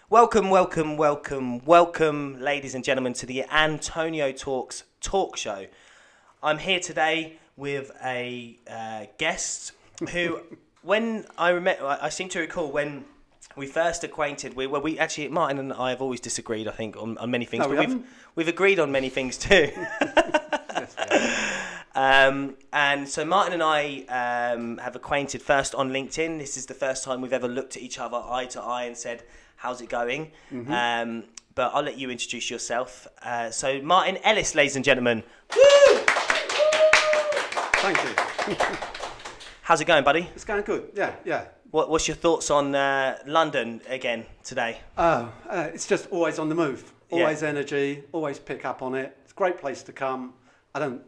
Welcome, welcome, welcome, welcome, ladies and gentlemen, to the AntonioTalks Talk Show. I'm here today with a guest who, when I seem to recall when we first acquainted, we actually, Martin and I have always disagreed, I think, on many things, no, but we've agreed on many things too. And so Martin and I have acquainted first on LinkedIn. This is the first time we've ever looked at each other eye to eye and said, how's it going? Mm-hmm. But I'll let you introduce yourself. So Martin Ellis, ladies and gentlemen. Woo! Thank you. How's it going, buddy? It's going good, yeah. What's your thoughts on London again today? It's just always on the move. Always energy, always pick up on it. It's a great place to come. I don't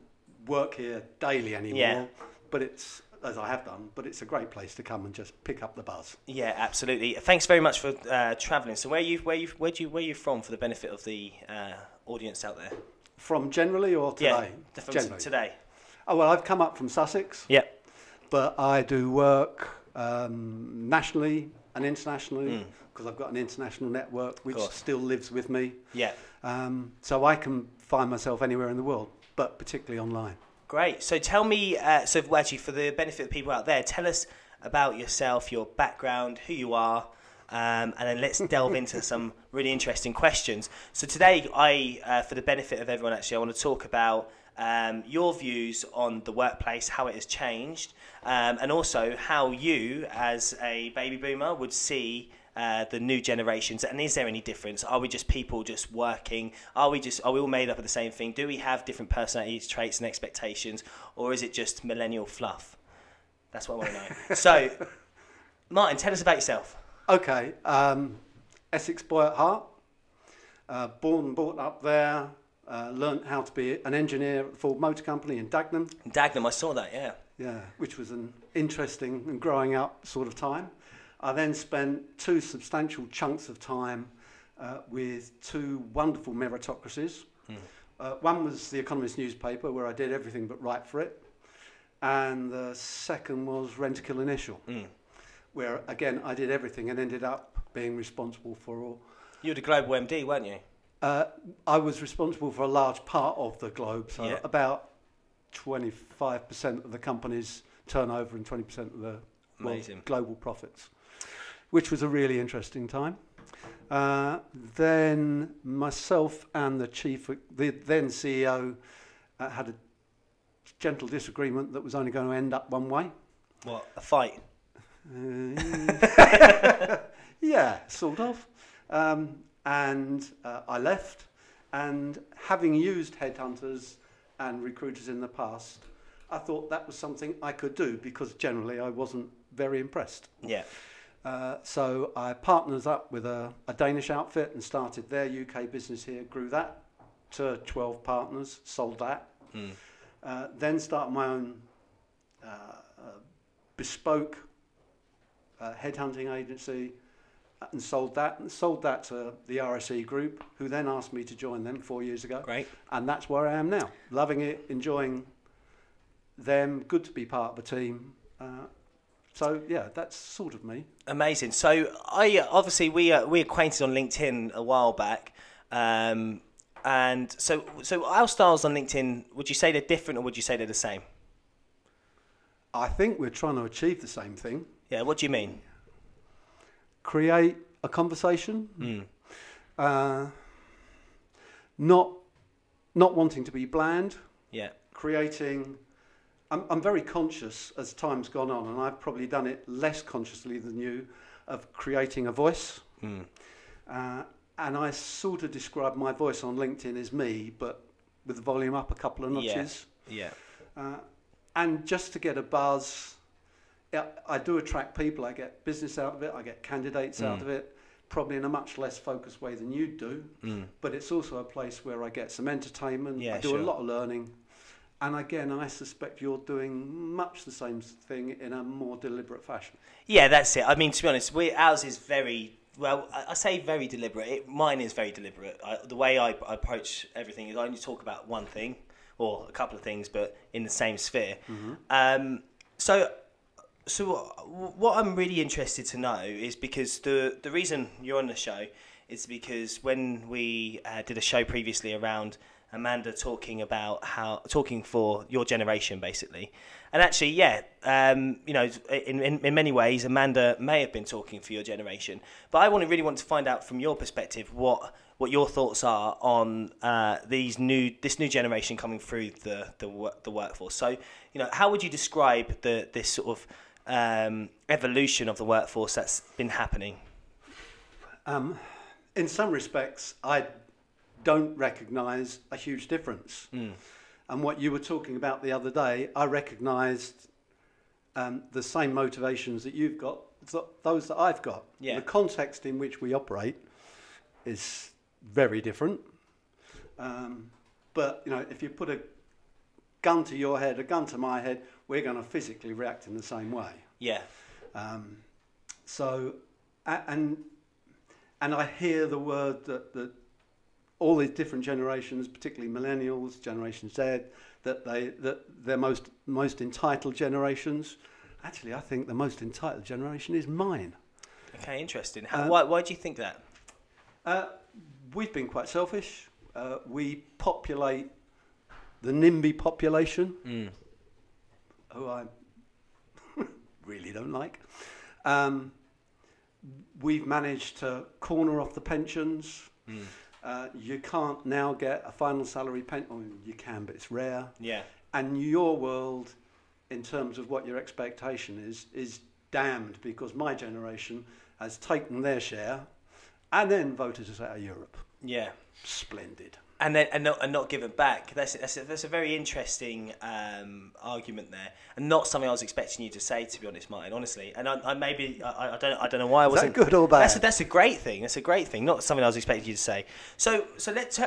work here daily anymore, but it's, as I have done, but it's a great place to come and just pick up the buzz. Yeah, absolutely. Thanks very much for travelling. So where are you from for the benefit of the audience out there? From generally or today? Yeah, generally. Today. Oh, well, I've come up from Sussex. Yeah. But I do work nationally and internationally because I've got an international network which still lives with me. Yeah. So I can find myself anywhere in the world, but particularly online. Great. So tell me, actually for the benefit of people out there, tell us about yourself, your background, who you are, and then let's delve into some really interesting questions. So today, for the benefit of everyone, actually, I want to talk about your views on the workplace, how it has changed, and also how you, as a baby boomer, would see the new generations, and is there any difference? Are we just people just working? Are we all made up of the same thing? Do we have different personalities, traits and expectations, or is it just millennial fluff? That's what I want to know. So, Martin, tell us about yourself. Okay, Essex boy at heart, born and brought up there, learnt how to be an engineer at the Ford Motor Company in Dagenham. Dagenham, I saw that, yeah. Yeah, which was an interesting and growing up sort of time. I then spent 2 substantial chunks of time with 2 wonderful meritocracies. One was the Economist newspaper, where I did everything but write for it. And the second was Rentokil Initial, where, again, I did everything and ended up being responsible for all. You were the global MD, weren't you? I was responsible for a large part of the globe, so about 25% of the company's turnover and 20% of the global profits, which was a really interesting time. Then myself and the then CEO had a gentle disagreement that was only going to end up one way. What, a fight? Yeah, sort of. And I left, and having used headhunters and recruiters in the past, I thought that was something I could do because generally I wasn't very impressed. Yeah. So I partnered up with a Danish outfit and started their UK business here, grew that to 12 partners, sold that. Then started my own bespoke headhunting agency and sold that to the RSE group, who then asked me to join them 4 years ago. Great. And that's where I am now, loving it, enjoying them, good to be part of a team. So yeah, that's sort of me. Amazing. So obviously we acquainted on LinkedIn a while back, and so our styles on LinkedIn, would you say they're different or would you say they're the same? I think we're trying to achieve the same thing. Yeah. What do you mean? Create a conversation. Not wanting to be bland. Yeah. Creating. I'm very conscious as time's gone on, and I've probably done it less consciously than you, of creating a voice. And I sort of describe my voice on LinkedIn as me, but with the volume up a couple of notches. Yeah. And just to get a buzz, I do attract people. I get business out of it. I get candidates out of it, probably in a much less focused way than you do. But it's also a place where I get some entertainment. I do a lot of learning. And again, I suspect you're doing much the same thing in a more deliberate fashion. Yeah, that's it. I mean, to be honest, ours is very, well, I say very deliberate. Mine is very deliberate. The way I approach everything is I only talk about one thing or a couple of things, but in the same sphere. So what I'm really interested to know is because the reason you're on the show is because when we did a show previously around Amanda talking for your generation basically, and actually in many ways Amanda may have been talking for your generation, but I really want to find out from your perspective what your thoughts are on this new generation coming through the workforce. So how would you describe this sort of evolution of the workforce that's been happening? In some respects, I don't recognise a huge difference. And what you were talking about the other day, I recognised the same motivations that you've got, those that I've got. Yeah. The context in which we operate is very different. But if you put a gun to your head, a gun to my head, we're going to physically react in the same way. Yeah. And I hear the word that all these different generations, particularly millennials, Generation Z, that they're most entitled generations. Actually, I think the most entitled generation is mine. Okay, interesting. Why do you think that? We've been quite selfish. We populate the NIMBY population, who I really don't like. We've managed to corner off the pensions. You can't now get a final salary pension. Oh, you can, but it's rare. Yeah. And your world, in terms of what your expectation is damned, because my generation has taken their share and then voted us out of Europe. Yeah. Splendid. And not give it back. That's a very interesting argument there, and not something I was expecting you to say, to be honest, Martin. Honestly, and I don't know why I wasn't. Is that good or bad? That's a great thing. That's a great thing. Not something I was expecting you to say. So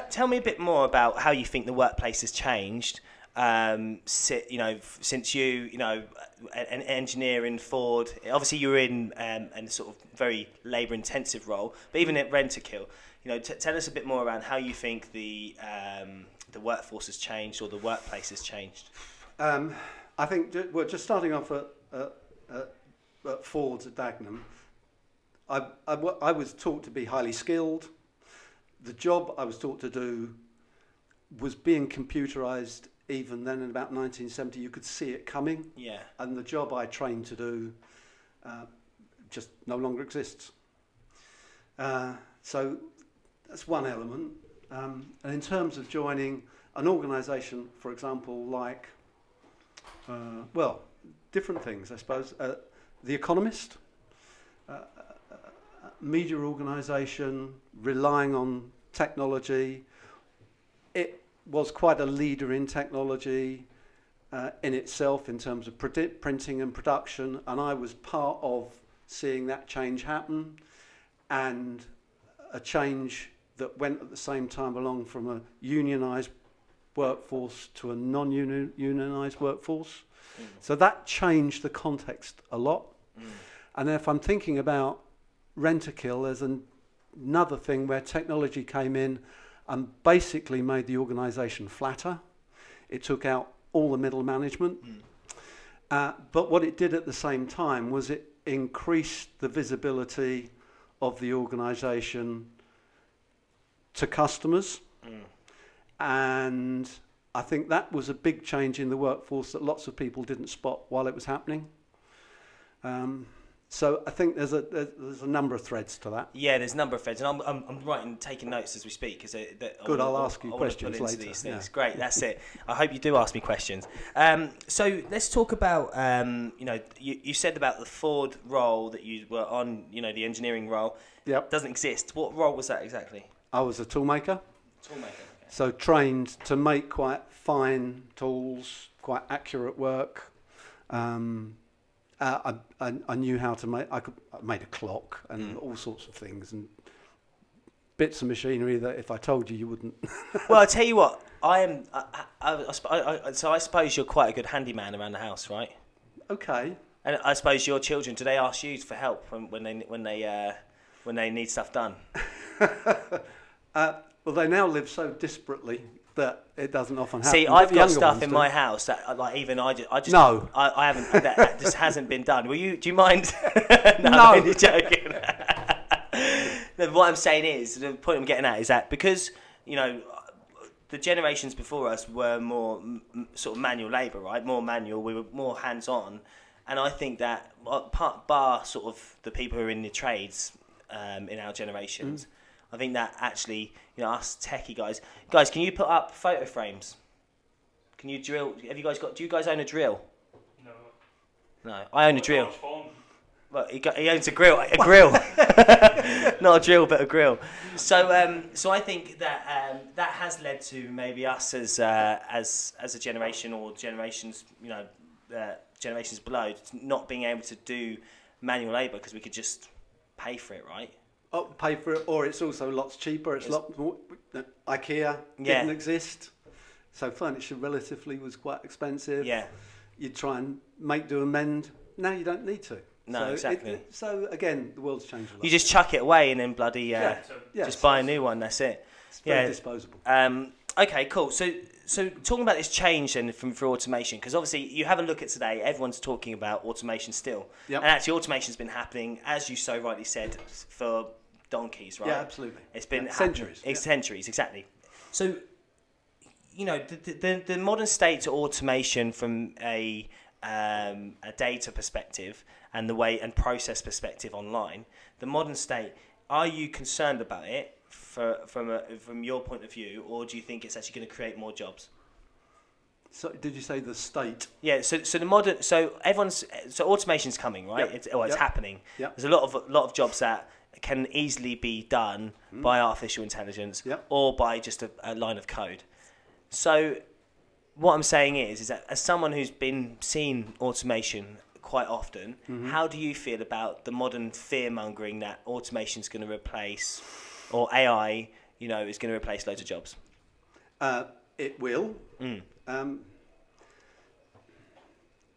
tell me a bit more about how you think the workplace has changed. Since an engineer in Ford, obviously you were in a sort of very labour intensive role, but even at Rentokil. Tell us a bit more around how you think the workforce has changed or the workplace has changed. I think just starting off at Ford's at Dagenham, I was taught to be highly skilled. The job I was taught to do was being computerised even then in about 1970. You could see it coming. Yeah. And the job I trained to do just no longer exists. So that's one element. And in terms of joining an organisation, for example, like, different things, I suppose. The Economist, media organisation, relying on technology. It was quite a leader in technology in itself in terms of printing and production, and I was part of seeing that change happen, and a change that went at the same time along from a unionised workforce to a non-unionised workforce. So that changed the context a lot. And if I'm thinking about Rentokil, there's another thing where technology came in and basically made the organisation flatter. It took out all the middle management. But what it did at the same time was it increased the visibility of the organisation to customers. And I think that was a big change in the workforce that lots of people didn't spot while it was happening. So I think there's a number of threads to that. Yeah, there's a number of threads, and I'm taking notes as we speak. Good, I'll ask you questions later. These things. Yeah. Great, that's it. I hope you do ask me questions. So let's talk about, you said about the Ford role that you were on, the engineering role. Yep. Doesn't exist. What role was that exactly? I was a toolmaker. Okay. So trained to make quite fine tools, quite accurate work. I knew how to make. I made a clock and all sorts of things and bits of machinery that if I told you, you wouldn't. Well, I tell you what, so I suppose you're quite a good handyman around the house, right? Okay. And I suppose your children, do they ask you for help when they need stuff done? Well, they now live so disparately that it doesn't often happen. See, I've got stuff in my house that, like, even I just No. I haven't. That just hasn't been done. Will you? Do you mind? No. You're joking. No, what I'm saying is, the point I'm getting at is that because, you know, the generations before us were more sort of manual labour, right? More manual. We were more hands-on, and I think that bar sort of the people who are in the trades in our generations. I think that actually, you know, us techie guys, can you put up photo frames? Can you drill? Have you guys got? Do you guys own a drill? No, I own a drill. Well, he owns a grill, not a drill, but a grill. So, so I think that that has led to maybe us as a generation or generations, you know, generations below, not being able to do manual labour because we could just pay for it, right? Oh, pay for it, or it's also lots cheaper. It's lot more. IKEA didn't exist, so furniture relatively was quite expensive. Yeah, you'd try and make do and mend. Now you don't need to. No, so exactly. So again, the world's changed a lot. You just chuck it away and then bloody just buy a new one. That's it. It's very disposable. Okay, cool. So talking about this change then for automation, because obviously you have a look at today, everyone's talking about automation still. Yep. And actually automation's been happening, as you so rightly said, for donkeys, right? Yeah, absolutely. It's been centuries. Centuries, exactly. So, you know, the modern state to automation from a data perspective and the way and process perspective online, the modern state, are you concerned about it from your point of view, or do you think it's actually going to create more jobs? So did you say the state? Yeah. So the modern, so automation's coming, right? Yep. It's happening. Yep. There's a lot of jobs that can easily be done by artificial intelligence or by just a line of code. So what I'm saying is that as someone who's been seeing automation quite often, how do you feel about the modern fear-mongering that automation's going to replace, or AI, you know, is going to replace loads of jobs? It will.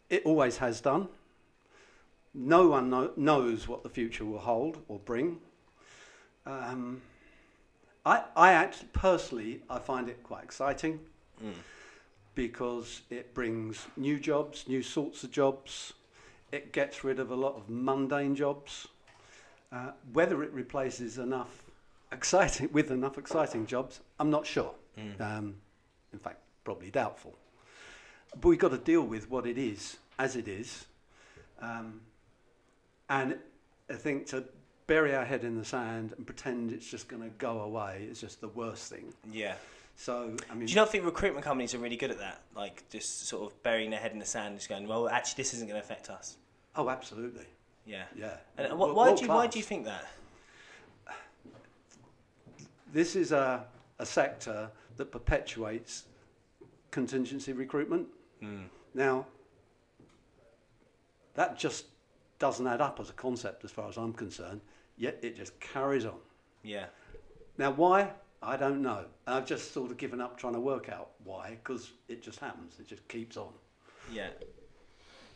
It always has done. No one knows what the future will hold or bring. I actually, personally, I find it quite exciting because it brings new jobs, new sorts of jobs. It gets rid of a lot of mundane jobs. Whether it replaces enough exciting jobs, I'm not sure. In fact, probably doubtful. But we've got to deal with what it is, as it is. And I think to bury our head in the sand and pretend it's just going to go away is just the worst thing. Yeah. So, I mean, do you not think recruitment companies are really good at that? Like, just sort of burying their head in the sand and just going, well, actually, this isn't going to affect us. Oh, absolutely. Yeah. Yeah. And why do you think that? This is a sector that perpetuates contingency recruitment. Now, that just doesn't add up as a concept as far as I'm concerned, yet it just carries on. Yeah. Now, why? I don't know. I've just sort of given up trying to work out why, because it just happens. It just keeps on. Yeah.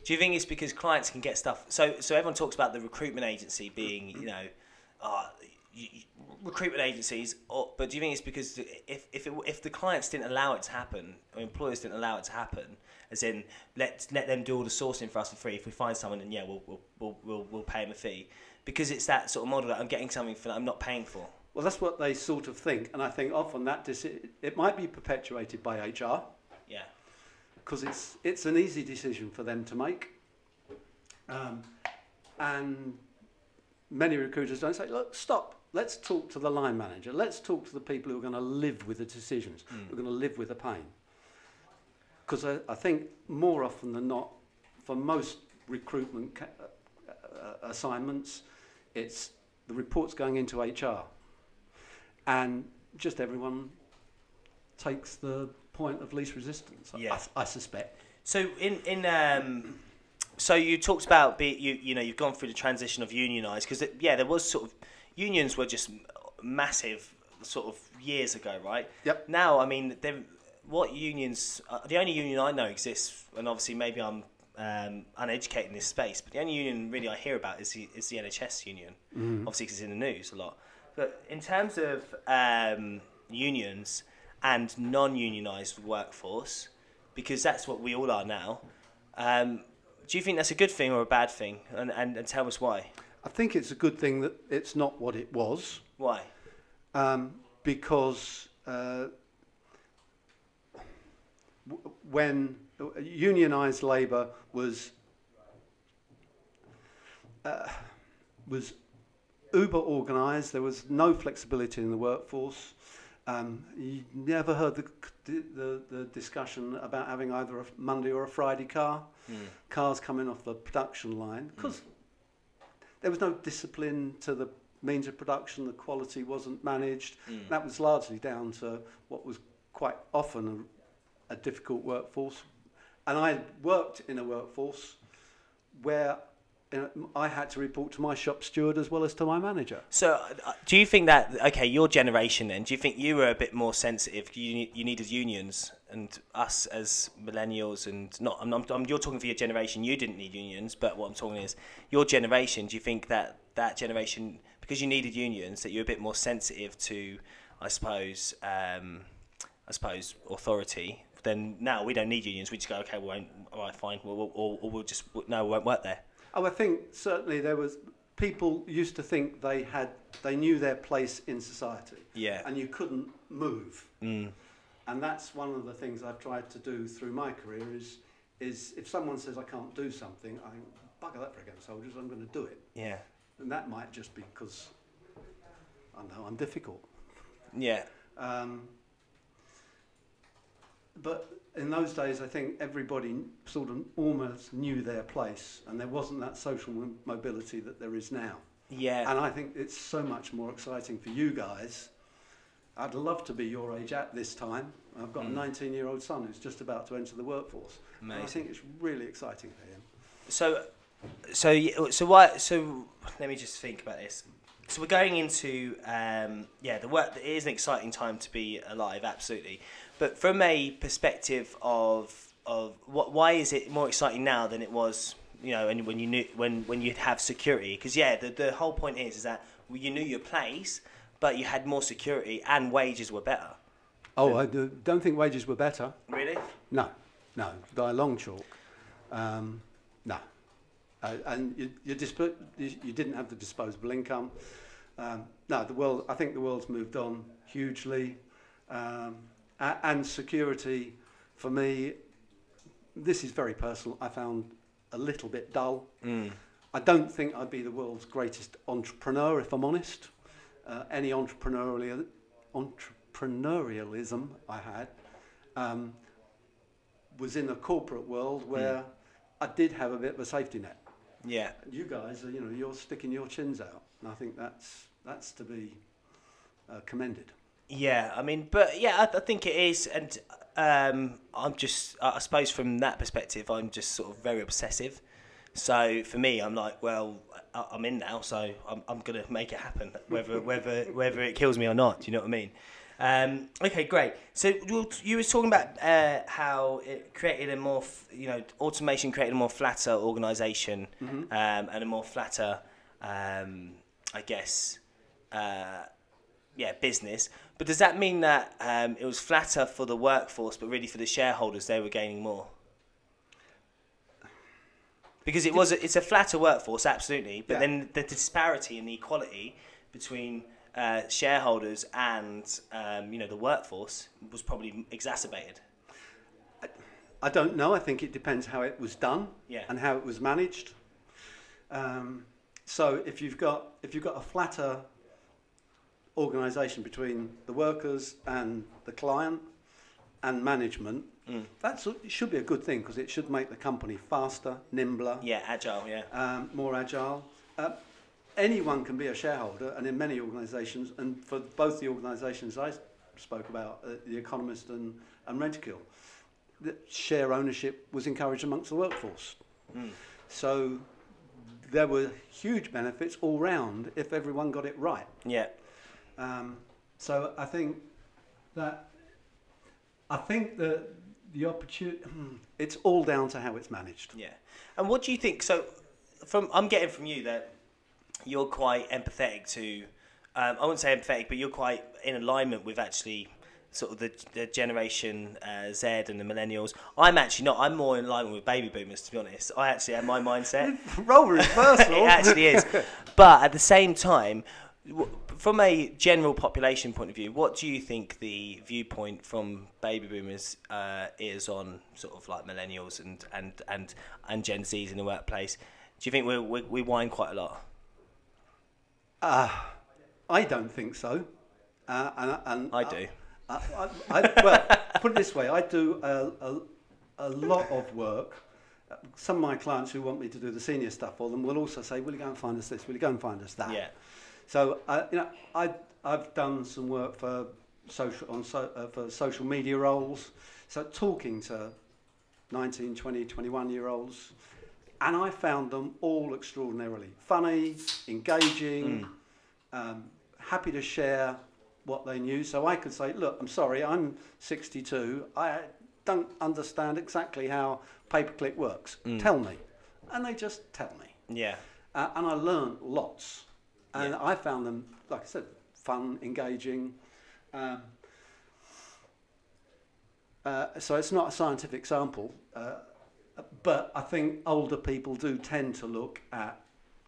Do you think it's because clients can get stuff? So everyone talks about the recruitment agency being, you know, recruitment agencies, but do you think it's because if the clients didn't allow it to happen, or employers didn't allow it to happen, as in let them do all the sourcing for us for free. If we find someone, then we'll pay them a fee, because it's that sort of model that I'm getting something for that I'm not paying for. Well, that's what they sort of think, and I think often that it might be perpetuated by HR. Yeah. Because it's an easy decision for them to make, and many recruiters don't say, look, stop. Let's talk to the line manager. Let's talk to the people who are going to live with the decisions, who are going to live with the pain. Because I think more often than not, for most recruitment assignments, it's the reports going into HR. And just everyone takes the point of least resistance, I suspect. So so you talked about you've gone through the transition of unionised, because there was sort of, unions were just massive sort of years ago, right? Yep. Now, I mean, what unions? The only union I know exists, and obviously maybe I'm uneducated in this space, but the only union really I hear about is the NHS union. Obviously, because it's in the news a lot. But in terms of unions and non-unionised workforce, because that's what we all are now. Do you think that's a good thing or a bad thing? And tell us why. I think it's a good thing that it's not what it was. Why? Because when unionised labour was uber organised, there was no flexibility in the workforce. You never heard the discussion about having either a Monday or a Friday car. Cars coming off the production line, because there was no discipline to the means of production. The quality wasn't managed. That was largely down to what was quite often a difficult workforce. And I worked in a workforce where I had to report to my shop steward as well as to my manager. So do you think that, okay, your generation then, do you think you were a bit more sensitive? You needed unions, and us as millennials, and you're talking for your generation, you didn't need unions, but what I'm talking is your generation. Do you think that generation, because you needed unions, that you're a bit more sensitive to, I suppose authority? Then now we don't need unions. We just go, okay, all right, fine, we'll just, no, we won't work there. Oh, I think certainly there was, people used to think they knew their place in society. Yeah. And you couldn't move. And that's one of the things I've tried to do through my career is if someone says I can't do something, I think, bugger that for against soldiers, I'm going to do it. Yeah. And that might just be because I know I'm difficult. Yeah. But in those days, I think everybody sort of almost knew their place, and there wasn't that social mobility that there is now. Yeah. And I think it's so much more exciting for you guys. I'd love to be your age at this time. I've got a 19-year-old son who's just about to enter the workforce. Amazing. And I think it's really exciting for him. So let me just think about this. So we're going into the work. It is an exciting time to be alive, absolutely. But from a perspective of why is it more exciting now than it was, when you'd have security? Because the whole point is that you knew your place, but you had more security and wages were better. Oh, I don't think wages were better. Really? No, by a long chalk. No. And you didn't have the disposable income. No, I think the world's moved on hugely. And security, for me, this is very personal, I found a little bit dull. I don't think I'd be the world's greatest entrepreneur, if I'm honest. Any entrepreneurialism I had was in a corporate world where I did have a bit of a safety net. Yeah. You guys, you're sticking your chins out, and I think that's to be commended. Yeah, I mean, but yeah, I think it is, and I'm just, I suppose from that perspective, I'm just sort of very obsessive. So for me, I'm like, well, I'm in now, so I'm gonna make it happen, whether it kills me or not. Do you know what I mean? Okay, great. So you were talking about how it created a more, automation created a more flatter organisation, and a more flatter, I guess, business. But does that mean that it was flatter for the workforce, but really for the shareholders, they were gaining more? Because it's a flatter workforce, absolutely, but then the disparity and the equality between shareholders and the workforce was probably exacerbated. I don't know. I think it depends how it was done and how it was managed. So if you've got a flatter organisation between the workers and the client and management, it should be a good thing, because it should make the company faster, nimbler. Yeah, agile, more agile. Anyone can be a shareholder, and in many organisations, and for both the organisations I spoke about, The Economist and Rentokil, share ownership was encouraged amongst the workforce. So there were huge benefits all round if everyone got it right. Yeah. So I think that the opportunity, it's all down to how it's managed. Yeah. And what do you think? So I'm getting from you that you're quite empathetic to, I wouldn't say empathetic, but you're quite in alignment with actually sort of the generation Z and the millennials. I'm actually not. I'm more in line with baby boomers, to be honest. I actually have my mindset. Role reversal. It actually is. But at the same time, from a general population point of view, what do you think the viewpoint from baby boomers is on sort of like millennials and Gen Zs in the workplace? Do you think we whine quite a lot? I don't think so. And I do. Well, put it this way, I do a lot of work. Some of my clients who want me to do the senior stuff for them will also say, will you go and find us this? Will you go and find us that? Yeah. So, I've done some work for social media roles, so talking to 19, 20, 21-year-olds, and I found them all extraordinarily funny, engaging, happy to share what they knew. So I could say, look, I'm sorry, I'm 62, I don't understand exactly how pay-per-click works. Tell me. And they just tell me. Yeah. And I learned lots. And I found them, like I said, fun, engaging. So it's not a scientific sample, but I think older people do tend to look at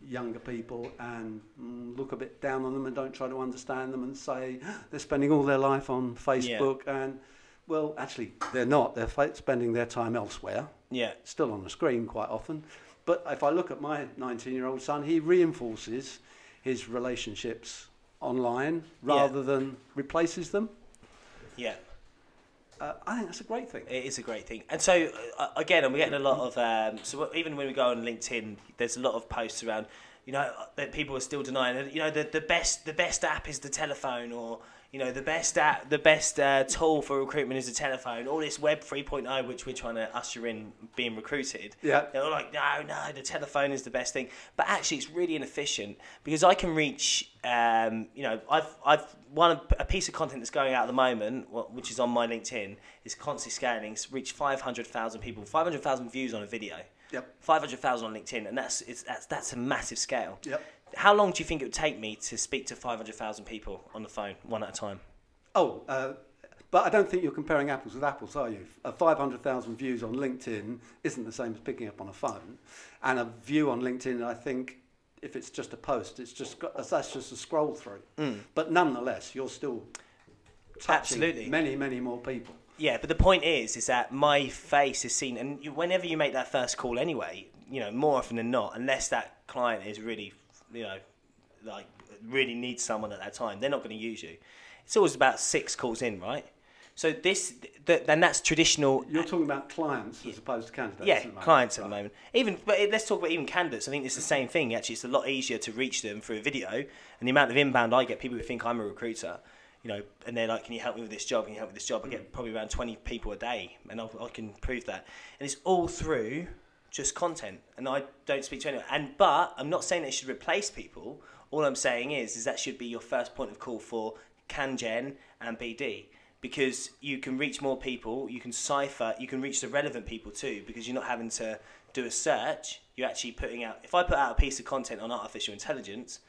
younger people and look a bit down on them and don't try to understand them and say they're spending all their life on Facebook. And, well, actually, they're not. They're spending their time elsewhere. Yeah. Still on the screen quite often. But if I look at my 19-year-old son, he reinforces his relationships online rather than replaces them. Yeah. I think that's a great thing. It is a great thing. And so, again, I'm getting a lot of... so even when we go on LinkedIn, there's a lot of posts around, you know, that people are still denying, you know, the best app is the telephone, or, you know, the best tool for recruitment is the telephone, all this Web 3.0, which we're trying to usher in being recruited. Yeah. They're all like, no, the telephone is the best thing. But actually, it's really inefficient, because I can reach... you know, I've a piece of content that's going out at the moment, which is on my LinkedIn, is constantly scaling. It's reached 500,000 people, 500,000 views on a video. Yep. 500,000 on LinkedIn, and that's a massive scale. Yep. How long do you think it would take me to speak to 500,000 people on the phone, one at a time? But I don't think you're comparing apples with apples, are you? 500,000 views on LinkedIn isn't the same as picking up on a phone, and a view on LinkedIn, I think, if it's just a post, that's just a scroll through. But nonetheless, you're still touching many more people. Yeah, but the point is that my face is seen, and whenever you make that first call anyway, you know, more often than not, unless that client is really, you know, like really needs someone at that time, they're not going to use you. It's always about 6 calls in, right? So then that's traditional. You're talking about clients as opposed to candidates. Yeah, clients at the moment. But let's talk about even candidates. I think it's the same thing. Actually, it's a lot easier to reach them through a video. And the amount of inbound I get, people who think I'm a recruiter, you know, and they're like, "Can you help me with this job? Can you help me with this job?" I get probably around 20 people a day, and I can prove that. And it's all through just content. And I don't speak to anyone. But I'm not saying that it should replace people. All I'm saying is that should be your first point of call for CanGen and BD. Because you can reach more people, you can cipher, you can reach the relevant people too, because you're not having to do a search. You're actually putting out... If I put out a piece of content on artificial intelligence,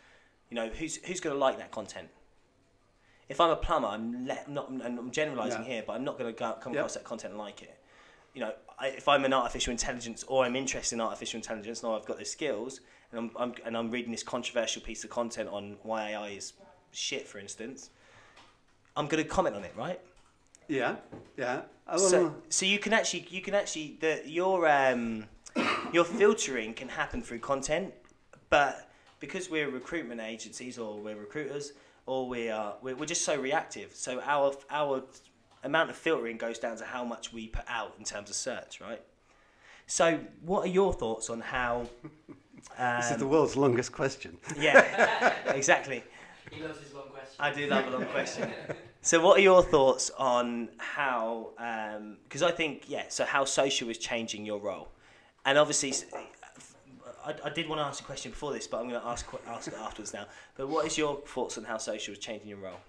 you know, who's going to like that content? If I'm a plumber, I'm generalising here, but I'm not going to come across that content and like it. You know, if I'm an artificial intelligence, or I'm interested in artificial intelligence, and I've got the skills, and I'm reading this controversial piece of content on why AI is shit, for instance... I'm going to comment on it, right? Yeah. So you can actually your filtering can happen through content, but because we're recruitment agencies, or we're recruiters, or we're just so reactive. So our amount of filtering goes down to how much we put out in terms of search, right? So what are your thoughts on how? This is the world's longest question. Yeah, exactly. He loves his long question. I do love a long question. So what are your thoughts on how, because I think, so how social is changing your role? And obviously, I did want to ask a question before this, but I'm going to ask it afterwards now. But what is your thoughts on how social is changing your role?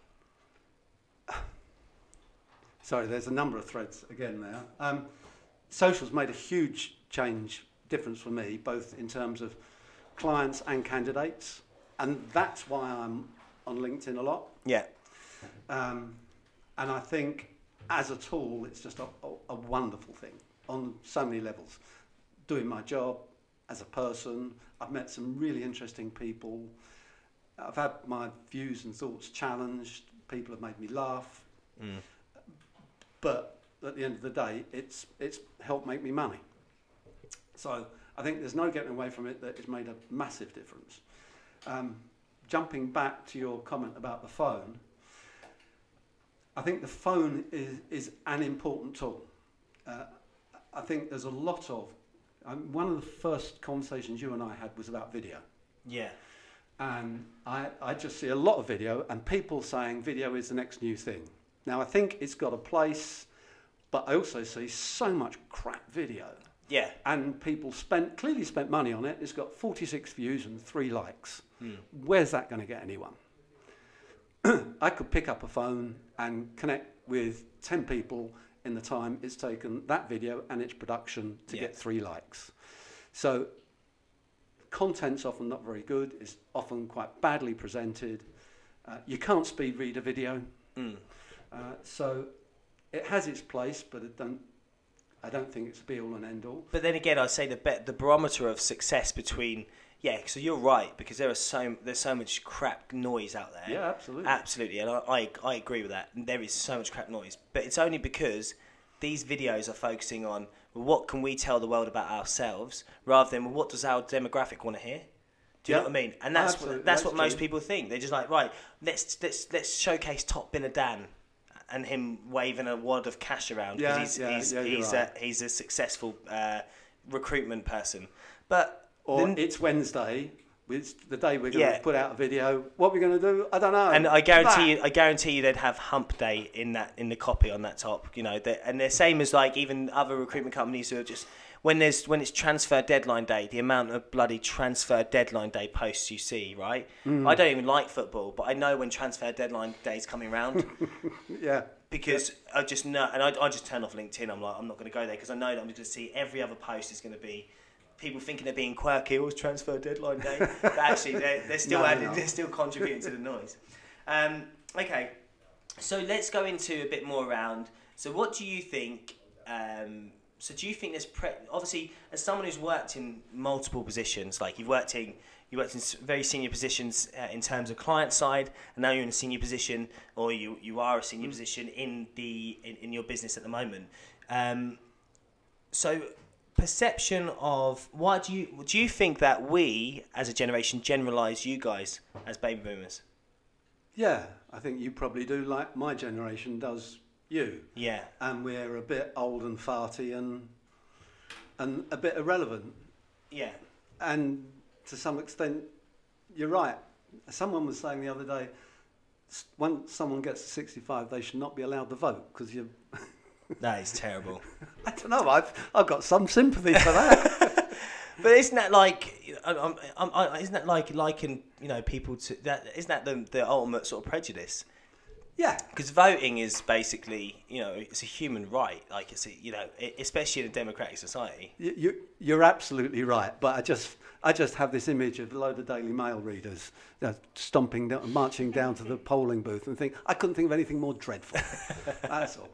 Sorry, there's a number of threads again there. Social's made a huge difference for me, both in terms of clients and candidates. And that's why I'm on LinkedIn a lot. Yeah. And I think as a tool, it's just a wonderful thing on so many levels. Doing my job as a person, I've met some really interesting people. I've had my views and thoughts challenged. People have made me laugh. But at the end of the day, it's helped make me money. So I think there's no getting away from it that it's made a massive difference. Jumping back to your comment about the phone, I think the phone is an important tool. I think there's a lot of... one of the first conversations you and I had was about video. Yeah. And I just see a lot of video and people saying video is the next new thing. Now, I think it's got a place, but I also see so much crap video. Yeah. And people clearly spent money on it. It's got 46 views and 3 likes. Where's that going to get anyone? I could pick up a phone and connect with 10 people in the time it's taken that video and its production to get 3 likes. So content's often not very good. It's often quite badly presented. You can't speed read a video. So it has its place, but I don't think it's be all and end all. But then again, I'd say the barometer of success between... Yeah, so you're right, because there's so much crap noise out there. Yeah, absolutely. Absolutely, and I agree with that. There is so much crap noise. But it's only because these videos are focusing on, well, what can we tell the world about ourselves, rather than, well, what does our demographic want to hear? Do you know what I mean? And that's what most people think. They're just like, right, let's showcase Top Biller Dan and him waving a wad of cash around because he's a successful recruitment person. But it's Wednesday. It's the day we're going to put out a video. What we're going to do, I don't know. And I guarantee you, they'd have hump day in the copy on that top. You know, and they're same as like even other recruitment companies who are just when it's transfer deadline day, the amount of bloody transfer deadline day posts you see, right? I don't even like football, but I know when transfer deadline day is coming around. Yeah. Because I just know, and I just turn off LinkedIn. I'm like, I'm not going to go there because I know that I'm going to see every other post is going to be people thinking they're being quirky. It was transfer deadline day, but actually they're still they're still contributing to the noise. Okay, so let's go into a bit more around. So, what do you think? So, do you think there's obviously as someone who's worked in multiple positions, like you worked in very senior positions in terms of client side, and now you're in a senior position, or you are a senior position in your business at the moment. So. Perception of do you think that we as a generation generalise you guys as baby boomers? Yeah, I think you probably do, like my generation does you. Yeah. And we're a bit old and farty and a bit irrelevant. Yeah. And to some extent, you're right. Someone was saying the other day, once someone gets to 65, they should not be allowed to vote because you're... That is terrible. I don't know. I've got some sympathy for that. But isn't that like? Isn't that like liking people to that? Isn't that the ultimate sort of prejudice? Yeah. Because voting is basically it's a human right. Like it's especially in a democratic society. You're absolutely right. But I just have this image of a load of Daily Mail readers stomping down, marching down to the polling booth, and think I couldn't think of anything more dreadful. That's all.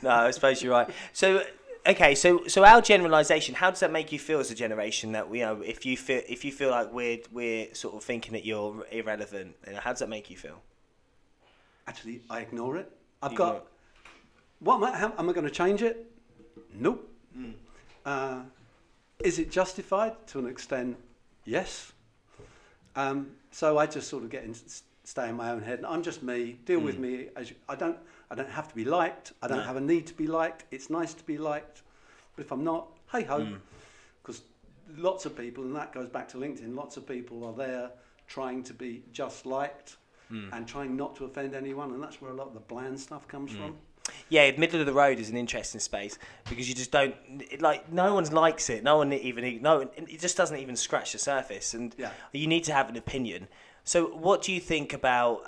No, I suppose you're right. So, okay, so our generalisation, how does that make you feel as a generation? That if you feel like we're sort of thinking that you're irrelevant, how does that make you feel? Actually, I ignore it. How am I going to change it? Nope. Is it justified to an extent? Yes. So I just sort of stay in my own head. I'm just me. Deal with me. I don't have to be liked. I don't have a need to be liked. It's nice to be liked, but if I'm not, hey ho. Because lots of people, and that goes back to LinkedIn. Lots of people are there trying to be just liked and trying not to offend anyone, and that's where a lot of the bland stuff comes from. Yeah, middle of the road is an interesting space because you just don't no one likes it. It just doesn't even scratch the surface, and you need to have an opinion. So, what do you think about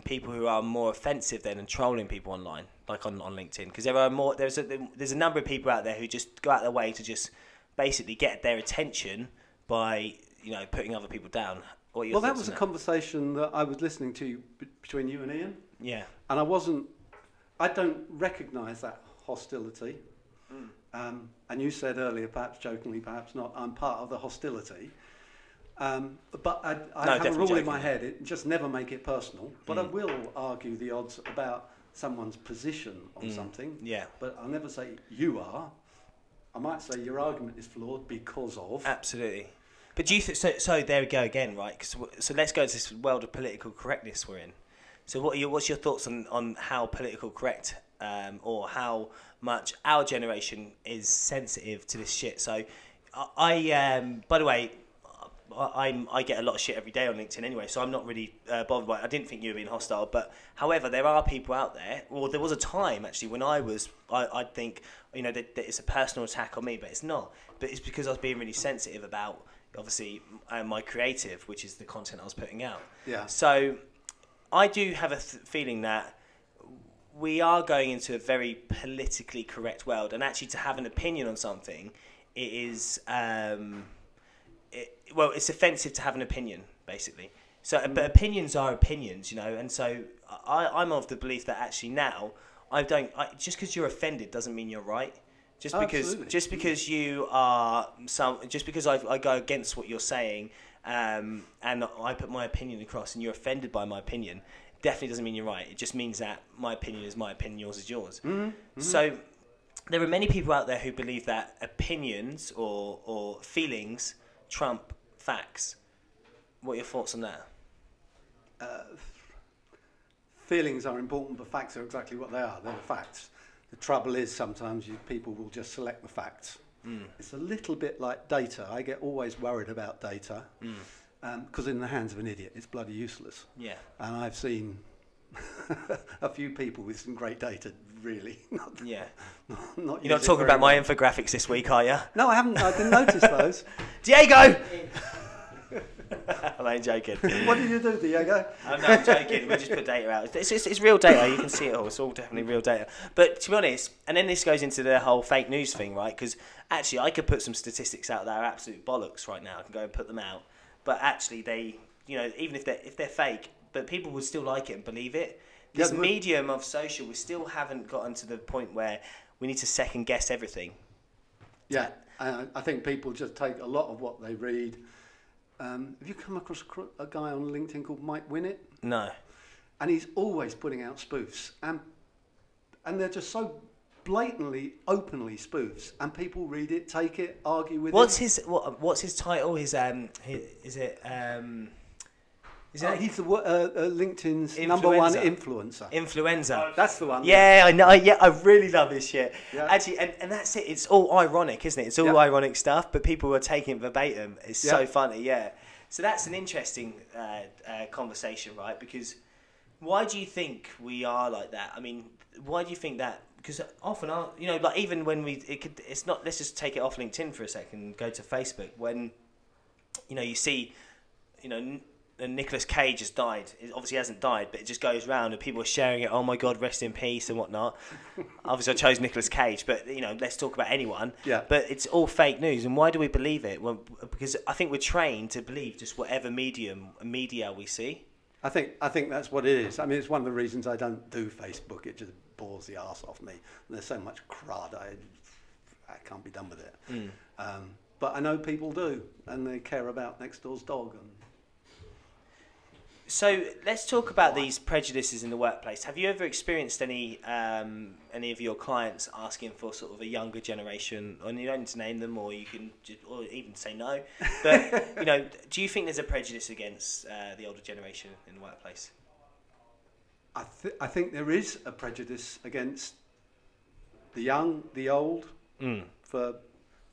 people who are more offensive then and trolling people online, like on LinkedIn? Because there's a number of people out there who just go out their way to just basically get their attention by putting other people down. Well, that was a conversation that I was listening to between you and Ian. Yeah, and I wasn't I don't recognise that hostility. And you said earlier, perhaps jokingly, perhaps not, I'm part of the hostility. But I have a rule in my head, it just never make it personal. But I will argue the odds about someone's position on something. Yeah. But I'll never say you are. I might say your argument is flawed because of. Absolutely. But do you so there we go again, right? So let's go to this world of political correctness we're in. So what's your thoughts on how political correct or how much our generation is sensitive to this shit? So I by the way, I get a lot of shit every day on LinkedIn anyway, so I'm not really bothered by it. I didn't think you were being hostile, but however, there are people out there, or there was a time actually when I'd think, you know, that it's a personal attack on me, but it's not. But it's because I was being really sensitive about, obviously, my creative, which is the content I was putting out. Yeah. So I do have a feeling that we are going into a very politically correct world, and actually to have an opinion on something, it is... well, it's offensive to have an opinion, basically. So, but opinions are opinions, you know. And so, I'm of the belief that actually now, just because you're offended doesn't mean you're right. Just because you are just because I go against what you're saying, and I put my opinion across, and you're offended by my opinion, definitely doesn't mean you're right. It just means that my opinion is my opinion, yours is yours. So, there are many people out there who believe that opinions or feelings trump facts. What are your thoughts on that? Feelings are important, but facts are exactly what they are. They're facts. The trouble is sometimes people will just select the facts. It's a little bit like data. I get always worried about data because in the hands of an idiot, it's bloody useless. Yeah. And I've seen a few people with some great data, really. You're not talking about my infographics this week, are you? No, I haven't. I didn't notice those. Diego! I'm only joking. What did you do, Diego? I'm joking. We just put data out. It's real data. You can see it all. It's all definitely real data. But to be honest, and then this goes into the whole fake news thing, right? Because actually, I could put some statistics out that are absolute bollocks right now. I can go and put them out. But actually, they, you know, even if they're fake, but people would still like it and believe it. This medium of social, we still haven't gotten to the point where we need to second guess everything. Yeah, I think people just take a lot of what they read. Have you come across a guy on LinkedIn called Mike Winnett? No. And he's always putting out spoofs, and they're just so blatantly, openly spoofs, and people read it, take it, argue with it. What's his title? He's LinkedIn's #1 influencer. Influencer. That's the one. Yeah, I know. Yeah, I really love this shit. Yeah. Actually, and that's it. It's all ironic, isn't it? It's all ironic stuff, but people are taking it verbatim. It's so funny, yeah. So that's an interesting conversation, right? Because why do you think we are like that? I mean, why do you think that? Because often, you know, like even when it's not. Let's just take it off LinkedIn for a second and go to Facebook. When, you know, you see, you know, Nicolas Cage has died. It obviously hasn't died, but it just goes round and people are sharing it. Oh my God, rest in peace and whatnot. Obviously, I chose Nicolas Cage, but you know, let's talk about anyone. Yeah. But it's all fake news, and why do we believe it? Well, because I think we're trained to believe just whatever media we see. I think that's what it is. I mean, it's one of the reasons I don't do Facebook. It just bores the arse off me. And there's so much crud. I can't be done with it. But I know people do, and they care about next door's dog. So let's talk about these prejudices in the workplace. Have you ever experienced any of your clients asking for sort of a younger generation? And you don't need to name them, or you can or even say no. But you know, do you think there's a prejudice against the older generation in the workplace? I think there is a prejudice against the young, the old. For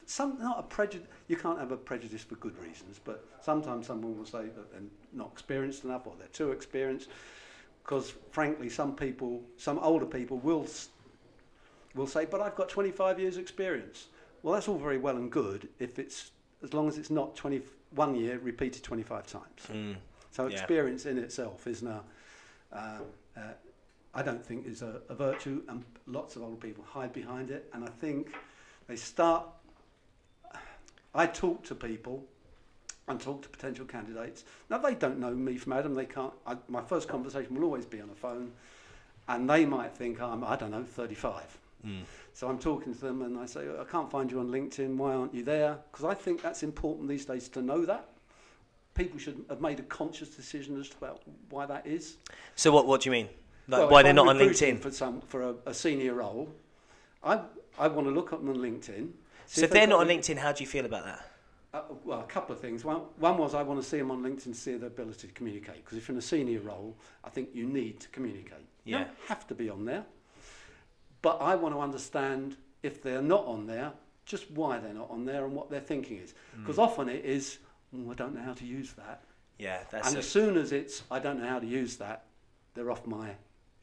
some, not a prejudice. You can't have a prejudice for good reasons, but sometimes someone will say that they're not experienced enough, or they're too experienced. Because frankly, some older people will say, "But I've got 25 years' experience." Well, that's all very well and good as long as it's not 21 year repeated 25 times. So experience in itself is now. I don't think is a virtue, and lots of older people hide behind it. And I think they start. I talk to people and talk to potential candidates. Now, they don't know me from Adam. They can't. My first conversation will always be on a phone, and they might think I'm, I don't know, 35. So I'm talking to them and I say, I can't find you on LinkedIn, why aren't you there? Because I think that's important these days to know that. People should have made a conscious decision as to why that is. So what do you mean? Like, well, why they're not on LinkedIn? For a senior role, I want to look up them on LinkedIn. So if they're not on LinkedIn, how do you feel about that? Well, a couple of things. One was I want to see them on LinkedIn to see their ability to communicate. Because if you're in a senior role, I think you need to communicate. You don't have to be on there. But I want to understand if they're not on there, just why they're not on there and what their thinking is. Because often it is, I don't know how to use that. Yeah, that's and as soon as it's, I don't know how to use that, they're off my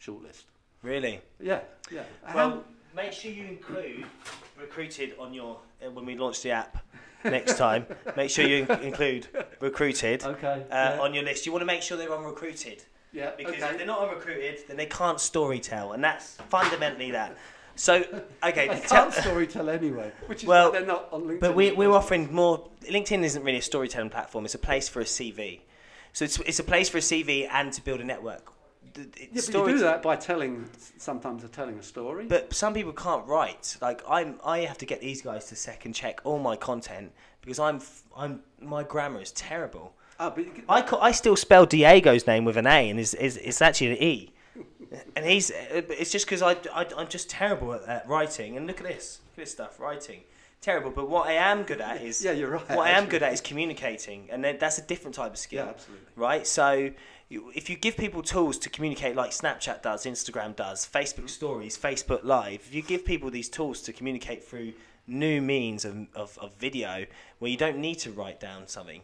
shortlist. Really? Yeah. Well, make sure you include recruited on your, when we launch the app next time, make sure you include recruited on your list. You want to make sure they're on recruited. Yeah, because if they're not on recruited, then they can't storytell, and that's fundamentally that. So, okay, they can't storytell anyway, which is why they're not on LinkedIn. But we're offering more. LinkedIn isn't really a storytelling platform; it's a place for a CV. So it's a place for a CV and to build a network. But you do that by sometimes telling a story. But some people can't write. Like I have to get these guys to second check all my content because my grammar is terrible. I still spell Diego's name with an A and it's actually an E, and it's just because I'm just terrible at writing. And look at this stuff, writing, terrible. But what I am good at is you're right. What I am good at is communicating, and that's a different type of skill. Yeah, absolutely. Right. So if you give people tools to communicate, like Snapchat does, Instagram does, Facebook Stories, Facebook Live, if you give people these tools to communicate through new means of video where you don't need to write down something.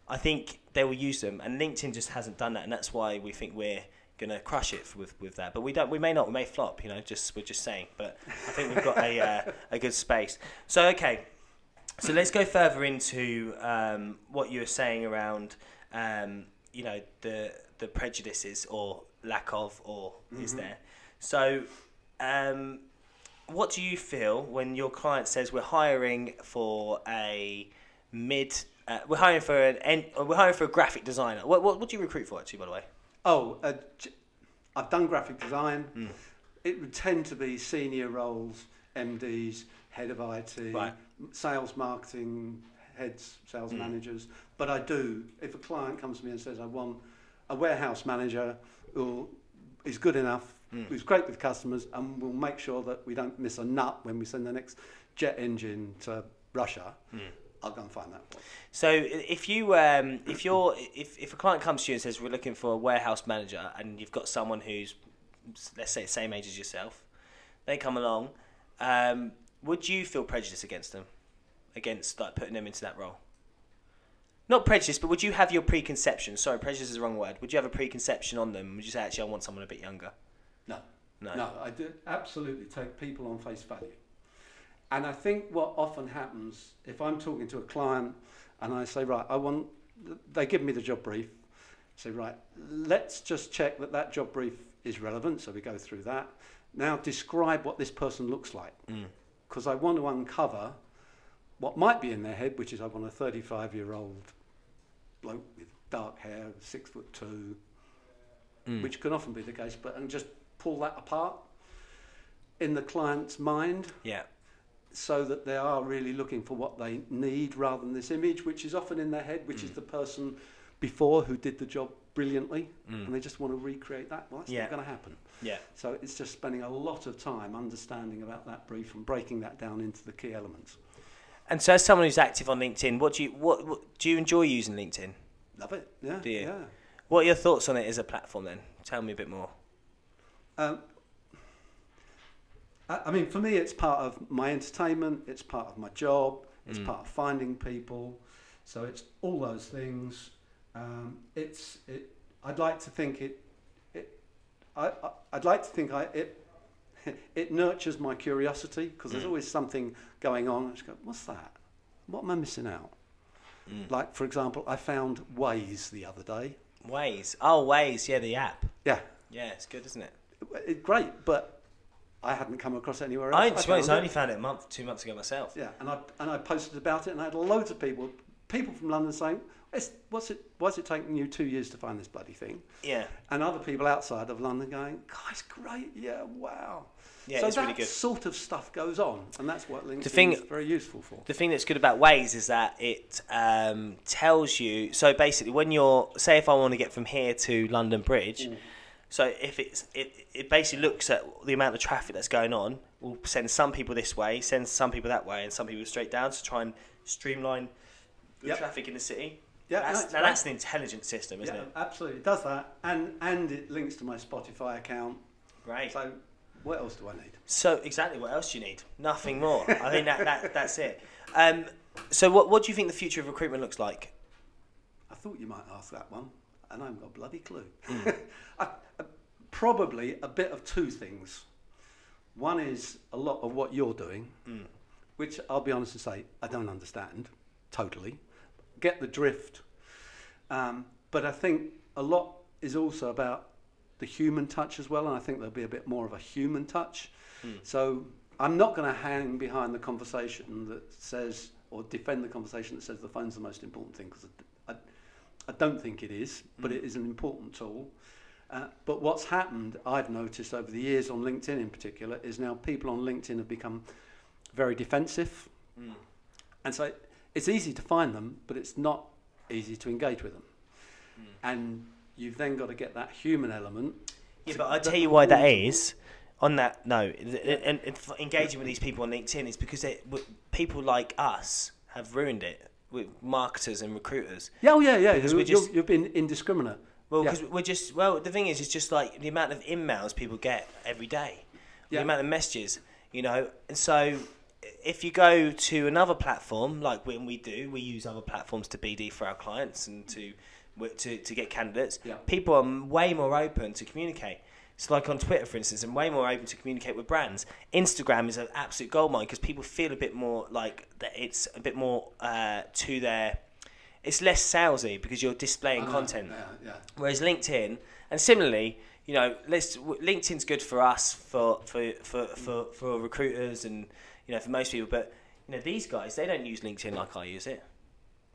I think they will use them, and LinkedIn just hasn't done that, and that's why we think we're gonna crush it with that. But we may not, we may flop. We're just saying. But I think we've got a good space. So so let's go further into what you were saying around the prejudices or lack of, or is there. So what do you feel when your client says we're hiring for a we're hiring for a graphic designer? What do you recruit for, actually, by the way? I've done graphic design. It would tend to be senior roles, MDs, head of IT, sales, marketing, heads, sales managers. But I do, if a client comes to me and says, I want a warehouse manager who is good enough, who's great with customers, and will make sure that we don't miss a nut when we send the next jet engine to Russia, I'll go and find that one. So if a client comes to you and says we're looking for a warehouse manager, and you've got someone who's, let's say, the same age as yourself, they come along, would you feel prejudice against them, against like putting them into that role? Not prejudice, but would you have your preconception? Sorry, prejudice is the wrong word. Would you have a preconception on them? Would you say, actually, I want someone a bit younger? No, I do absolutely take people on face value. And I think what often happens, if I'm talking to a client and I say, right, they give me the job brief, say, right, let's just check that job brief is relevant, so we go through that. Now describe what this person looks like, because I want to uncover what might be in their head, which is I want a 35-year-old bloke with dark hair, 6'2", which can often be the case, and just pull that apart in the client's mind. Yeah. So that they are really looking for what they need rather than this image, which is often in their head, which is the person before who did the job brilliantly, and they just want to recreate that. Well, that's not going to happen. Yeah. So it's just spending a lot of time understanding about that brief and breaking that down into the key elements. And so, as someone who's active on LinkedIn, what do you enjoy using LinkedIn? Love it. Yeah. Do you? Yeah. What are your thoughts on it as a platform then? Tell me a bit more. I mean, for me, it's part of my entertainment, it's part of my job, it's part of finding people, so it's all those things. I'd like to think it nurtures my curiosity, because there's always something going on. I just go, what's that? What am I missing out? Like, for example, I found Waze the other day. Waze? Oh, Waze, yeah, the app. Yeah. Yeah, it's good, isn't it? It's great, but I hadn't come across it anywhere else. I only found it 2 months ago myself. Yeah, and I posted about it, and I had loads of people people from London saying, why is it taking you 2 years to find this bloody thing? Yeah. And other people outside of London going, guys, great, yeah, wow. Yeah, so it's really good. that sort of stuff goes on, and that's what LinkedIn is very useful for. The thing that's good about Waze is that it tells you. So basically, when say if I want to get from here to London Bridge, so if it basically looks at the amount of traffic that's going on, will send some people this way, send some people that way, and some people straight down to try and streamline the traffic in the city. Yeah, that's an intelligent system, isn't it? Absolutely, it does that, and it links to my Spotify account. Right. So, what else do I need? So exactly, what else do you need? Nothing more. I think that's it. So what do you think the future of recruitment looks like? I thought you might ask that one, and I haven't got a bloody clue. Probably a bit of two things. One is a lot of what you're doing, which I'll be honest and say I don't understand totally. Get the drift, but I think a lot is also about the human touch as well, and I think there'll be a bit more of a human touch. So I'm not going to hang behind the conversation that says, or defend the conversation that says the phone's the most important thing, because I don't think it is, but it is an important tool. But what's happened, I've noticed over the years on LinkedIn in particular, is now people on LinkedIn have become very defensive, and so it's easy to find them, but it's not easy to engage with them. And you've then got to get that human element. Yeah, but I'll tell you why that is. On that note, and engaging with these people on LinkedIn is because people like us have ruined it with marketers and recruiters. Yeah, you've been indiscriminate. Well, because the thing is, it's just like the amount of emails people get every day, the amount of messages, and so if you go to another platform, like when we use other platforms to BD for our clients and to get candidates, people are way more open to communicate. So like on Twitter, for instance, and way more open to communicate with brands. Instagram is an absolute goldmine because people feel a bit more like that it's a bit more to their... It's less salesy because you're displaying content. Whereas LinkedIn, and similarly, LinkedIn's good for us, for recruiters and, for most people. But, these guys, they don't use LinkedIn like I use it.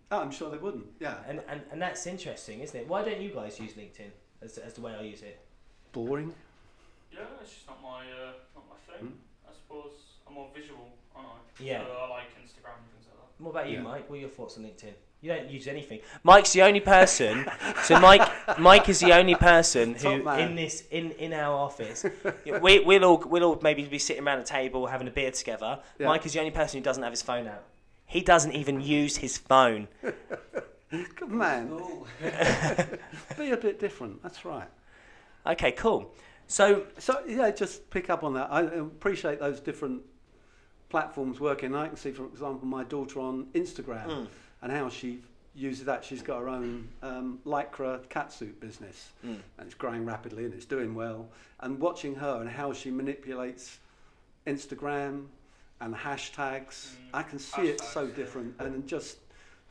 Oh, I'm sure they wouldn't, yeah. And that's interesting, isn't it? Why don't you guys use LinkedIn as the way I use it? Boring? Yeah, it's just not my thing. I suppose I'm more visual, aren't I? Yeah. So I like Instagram and things like that. What about you, Mike? What are your thoughts on LinkedIn? You don't use anything. Mike's the only person. So Mike is the only person who in our office. We'll all maybe be sitting around a table having a beer together. Yeah. Mike is the only person who doesn't have his phone out. He doesn't even use his phone. Good man. Be a bit different. That's right. Okay, cool. So yeah, just pick up on that. I appreciate those different platforms working. I can see, for example, my daughter on Instagram and how she uses that. She's got her own lycra catsuit business, and it's growing rapidly and it's doing well. And watching her and how she manipulates Instagram and hashtags, I can see it's so different. And just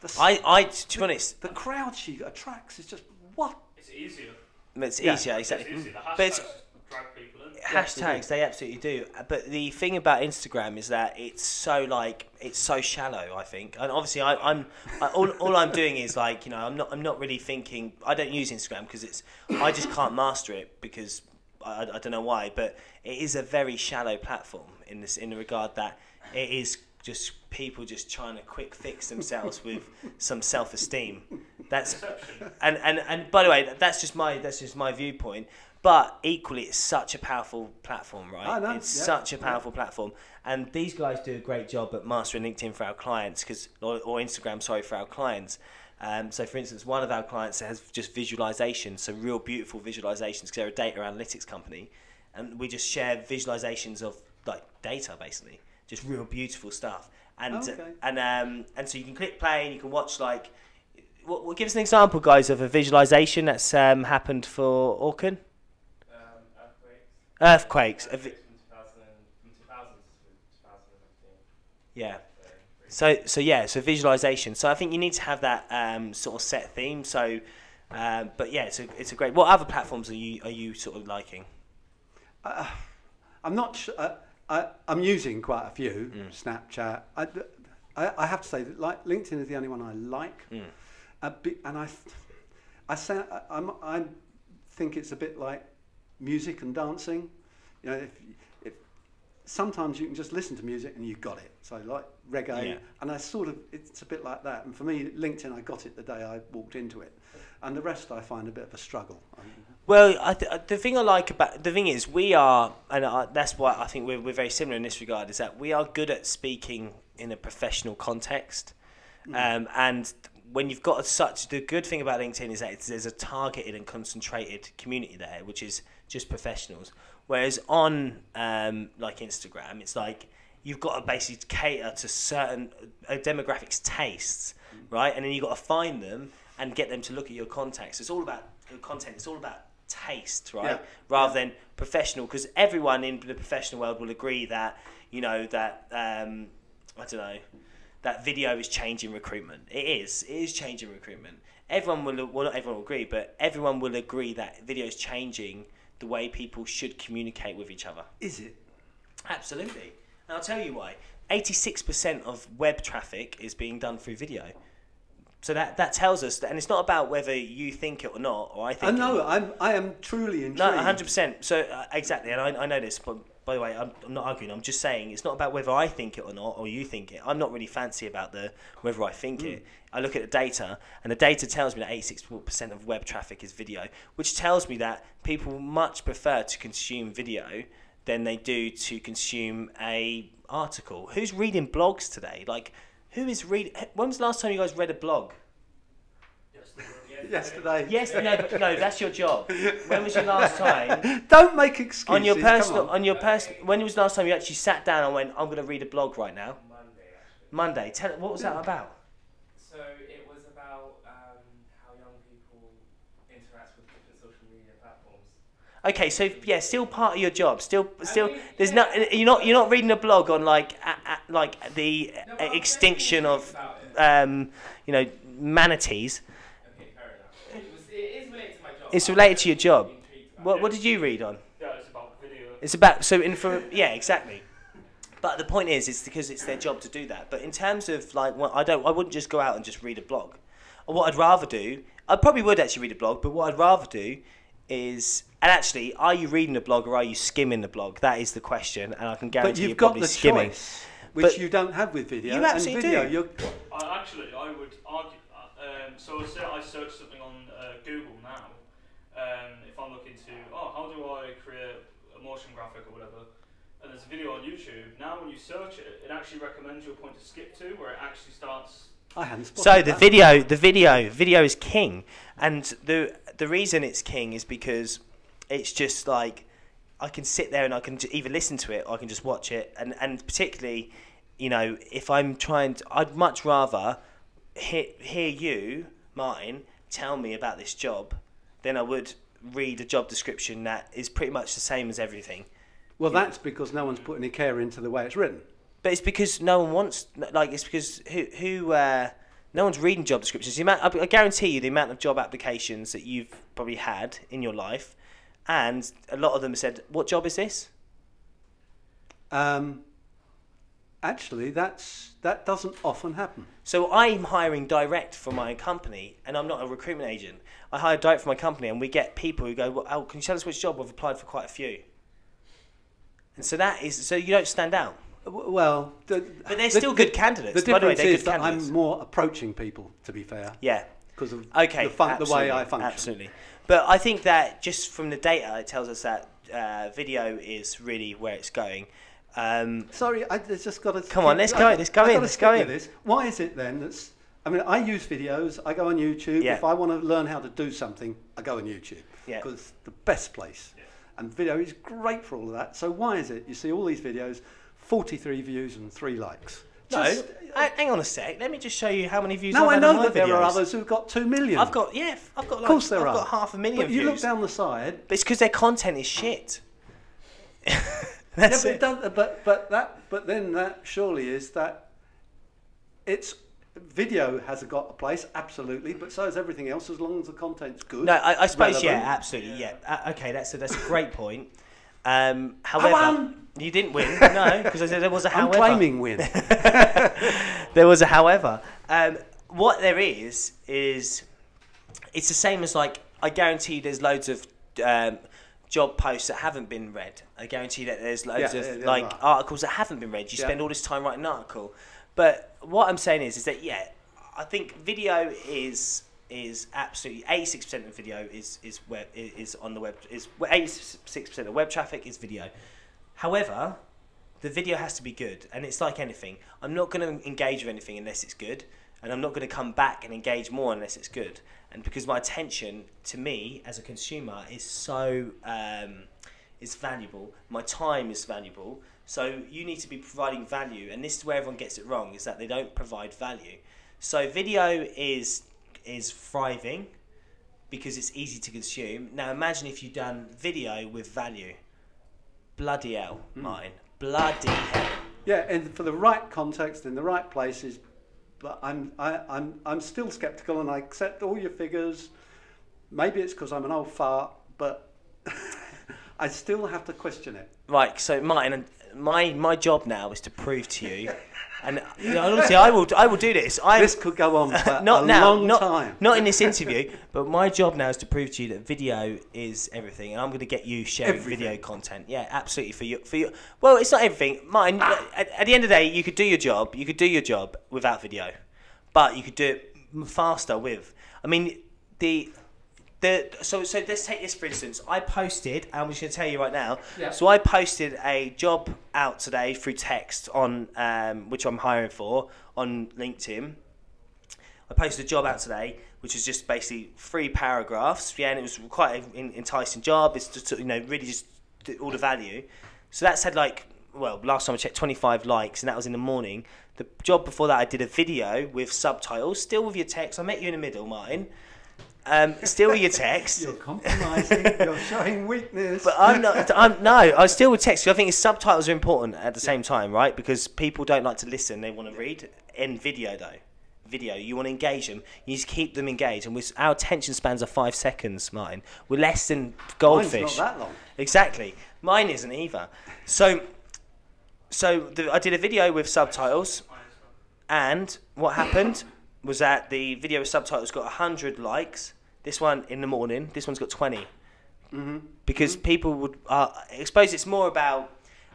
to be honest, the crowd she attracts is just what? It's easier. It's easier, exactly. It's easier. The but drag people in. Hashtags, they absolutely do. But the thing about Instagram is that it's so shallow. I think, and obviously, all I'm doing is I'm not really thinking. I don't use Instagram because I just can't master it because I don't know why. But it is a very shallow platform in the regard that it is just people just trying to quick fix themselves with some self-esteem. That's and by the way, that's just my viewpoint. But equally, it's such a powerful platform, right? I know, it's such a powerful platform, and these guys do a great job at mastering LinkedIn for our clients, or Instagram, for our clients. So, for instance, one of our clients has just visualizations, so real beautiful visualizations, because they're a data analytics company, and we just share visualizations of data, basically, just real beautiful stuff. And and so you can click play and you can watch Well, give us an example, guys, of a visualization that's happened for Orkin. Earthquakes. From 2000 to 2015. Yeah. So visualization. So I think you need to have that sort of set theme. So, but yeah, it's a great. What other platforms are you sort of liking? I'm not sure. I'm using quite a few. Snapchat. I have to say that LinkedIn is the only one I like, and I think it's a bit like music and dancing. You know, if sometimes you can just listen to music and you've got it. So like reggae, and it's a bit like that. And for me, LinkedIn, I got it the day I walked into it, and the rest I find a bit of a struggle. Well, the thing is we are, and that's why I think we're very similar in this regard, is that we are good at speaking in a professional context, and when you've got the good thing about LinkedIn is that there's a targeted and concentrated community there, which is just professionals. Whereas on like Instagram, it's like you've got to basically cater to certain demographics' tastes, right? And then you've got to find them and get them to look at your contacts. It's all about content. It's all about taste, right? Rather than professional, because everyone in the professional world will agree that, you know, that I don't know, that video is changing recruitment. It is changing recruitment. Everyone will, well, not everyone will agree, but everyone will agree that video is changing the way people should communicate with each other. Is it? Absolutely. And I'll tell you why. 86% of web traffic is being done through video. So that tells us that, and it's not about whether you think it or not, or I think. I am truly intrigued. No, 100%. So exactly, and I know this. But by the way, I'm not arguing. I'm just saying it's not about whether I think it or not, or you think it. I'm not really fancy about whether I think it. I look at the data, and the data tells me that 86% of web traffic is video, which tells me that people much prefer to consume video than they do to consume a article. Who's reading blogs today? Like, who is reading? When was the last time you guys read a blog? Yesterday. Yes, no, that's your job. When was your last time? Don't make excuses. On your personal, when was the last time you actually sat down and went, I'm going to read a blog right now? Monday. What was that about? So it was about how young people interact with different social media platforms. Okay, so yeah, still part of your job. Still, there's no. You're not reading a blog on like the extinction of manatees. It's related to your job. What did you read on? Yeah, it's about video. It's about yeah, exactly. But the point is, it's because it's their job to do that. But in terms of like, I wouldn't just go out and just read a blog. Or what I'd rather do, I probably would actually read a blog. But what I'd rather do is, and actually, are you reading a blog or are you skimming the blog? That is the question, and I can guarantee you're probably skimming. Choice, which you don't have with video. You absolutely do. I would argue. So I search something on Google now. If I'm looking to, how do I create a motion graphic or whatever, and there's a video on YouTube, now when you search it, it actually recommends you a point to skip to, where it actually starts. I hadn't spotted So that. video is king, and the reason it's king is because it's just like, I can sit there and I can either listen to it or I can just watch it, and particularly, you know, if I'm trying to, I'd much rather hear you, Martin, tell me about this job than I would read a job description that is pretty much the same as everything. Well, that's because no one's put any care into the way it's written. But it's because no one wants, like, it's because no one's reading job descriptions. I guarantee you the amount of job applications that you've probably had in your life, and a lot of them said, what job is this? Actually, that doesn't often happen. So I'm hiring direct for my company, and I'm not a recruitment agent. I hire direct for my company, and we get people who go, well, can you tell us which job? I've applied for quite a few. And so you don't stand out. Well, but they're still good candidates. The difference is that I'm more approaching people, to be fair. Yeah. Because of the way I function. Absolutely. But I think that just from the data, it tells us that video is really where it's going. Sorry, I just got to... Come on, let's go in. Why is it then that's... I mean, I use videos, I go on YouTube. Yeah. If I want to learn how to do something, I go on YouTube. Yeah. Because it's the best place. Yeah. And video is great for all of that. So why is it you see all these videos, 43 views and 3 likes? Hang on a sec. Let me just show you how many views No, I've I had on know my that there videos. are others who've got 2 million. I've got of course there are. I've got 500,000 but views. You look down the side. But it's because their content is shit. That's yeah, it. But then that surely is that it's video has got a place, absolutely, but so has everything else as long as the content's good. No, I suppose relevant. absolutely, yeah. Okay, that's a great point. However, I won! You didn't win, no, because there was a I'm however. claiming win. There was a however. What there is it's the same as, like, I guarantee there's loads of job posts that haven't been read. I guarantee that there's loads of right. articles that haven't been read. You spend all this time writing an article. But what I'm saying is that, I think video is absolutely 86% of video is on the web. Is 86% of web traffic is video. However, the video has to be good, and it's like anything. I'm not going to engage with anything unless it's good, and I'm not going to come back and engage more unless it's good. And because my attention to me as a consumer is so is valuable, my time is valuable. So you need to be providing value, and this is where everyone gets it wrong: is that they don't provide value. So video is thriving because it's easy to consume. Now imagine if you'd done video with value. Bloody hell, Martin. Bloody hell. Yeah, and for the right context, in the right places. But I'm still sceptical, and I accept all your figures. Maybe it's because I'm an old fart, but I still have to question it. Right. So Martin, my job now is to prove to you. And honestly, I will do this. This could go on for long time. Not in this interview, but my job now is to prove to you that video is everything, and I'm going to get you sharing video content. Yeah, absolutely for you. Well, it's not everything. Mine. At the end of the day, you could do your job. You could do your job without video, but you could do it faster with. I mean, so let's take this for instance. I posted, and I'm just going to tell you right now. Yeah. So I posted a job out today through text on which I'm hiring for on LinkedIn. I posted a job out today, which is just basically 3 paragraphs. Yeah, and it was quite an enticing job. It's just, really just all the value. So that's had last time I checked, 25 likes, and that was in the morning. The job before that, I did a video with subtitles, still with your text. I met you in the middle, Martin. Still with your text. You're compromising. You're showing weakness. But I still with text. I think subtitles are important at the same time, right? Because people don't like to listen; they want to read. In video, you want to engage them. You need to keep them engaged. And our attention spans are 5 seconds, Martin. We're less than goldfish. Mine's not that long. Exactly. Mine isn't either. So I did a video with subtitles, and what happened was that the video with subtitles got 100 likes. This one in the morning, this one's got 20. Mm-hmm. Because people would, I suppose it's more about,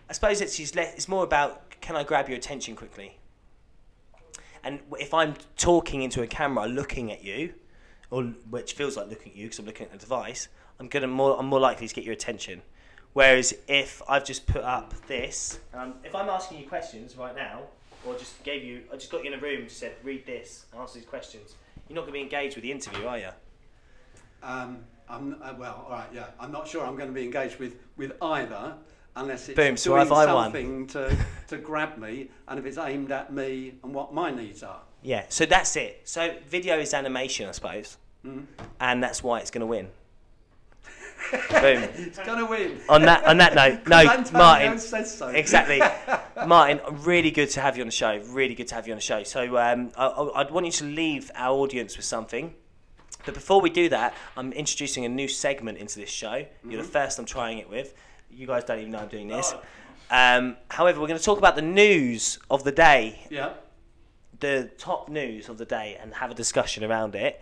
it's more about, can I grab your attention quickly? And if I'm talking into a camera, looking at you, or which feels like looking at you because I'm looking at the device, I'm more likely to get your attention. Whereas if I've just put up this, if I'm asking you questions right now, or I just got you in a room and said, read this, and answer these questions, you're not going to be engaged with the interview, are you? Well, all right, yeah. I'm not sure I'm going to be engaged with either, unless it's doing something to grab me, and if it's aimed at me and what my needs are. Yeah, so that's it. So video is animation, I suppose, and that's why it's going to win. Boom. It's going to win. On that note, no, Martin. Says so. Exactly. Martin, really good to have you on the show. Really good to have you on the show. So I'd want you to leave our audience with something. But before we do that, I'm introducing a new segment into this show. You're the first I'm trying it with. You guys don't even know I'm doing this. However, we're going to talk about the news of the day. Yeah. The top news of the day, and have a discussion around it.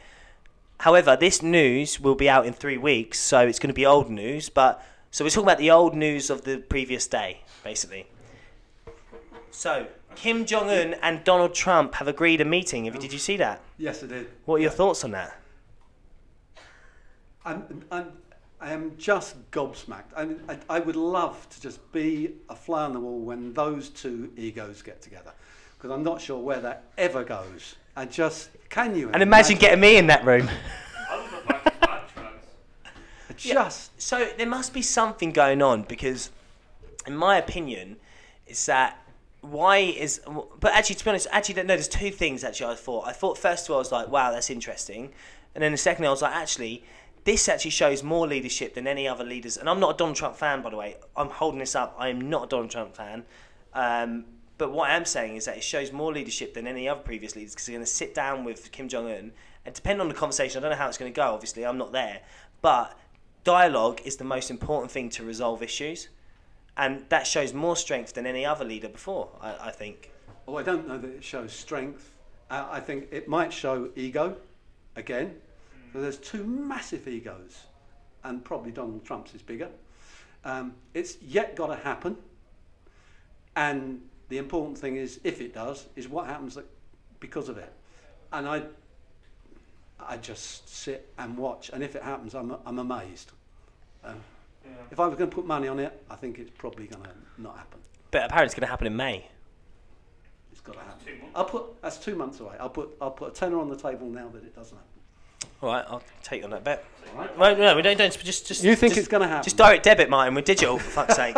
However, this news will be out in 3 weeks, so it's going to be old news. So we're talking about the old news of the previous day, basically. So, Kim Jong-un and Donald Trump have agreed a meeting. Did you see that? Yes, I did. What are your thoughts on that? I am just gobsmacked. I would love to just be a fly on the wall when those two egos get together, because I'm not sure where that ever goes. Can you? And imagine getting me in that room. So there must be something going on, because, in my opinion, it's that but actually, to be honest, no, there's 2 things actually I thought first of all, I was like, wow, that's interesting. And then the second I was like, actually, this actually shows more leadership than any other leaders. And I'm not a Donald Trump fan, by the way. I'm holding this up. I am not a Donald Trump fan. But what I am saying is that it shows more leadership than any other previous leaders, because they're going to sit down with Kim Jong-un, and depending on the conversation, I don't know how it's going to go, obviously, I'm not there, but dialogue is the most important thing to resolve issues, and that shows more strength than any other leader before, I think. Oh, I don't know that it shows strength. I think it might show ego, again. So there's two massive egos, and probably Donald Trump's is bigger. It's yet got to happen, and the important thing is, if it does, is what happens because of it. And I just sit and watch, and if it happens, I'm amazed. If I was going to put money on it, I think it's probably going to not happen. But apparently it's going to happen in May. It's got to happen. That's 2 months away. I'll put a tenner on the table now that it doesn't happen. All right, I'll take you on that bet. All right. Well, no, we don't just. You think just, it's going to happen? Just direct debit, Martin. We're digital, for fuck's sake.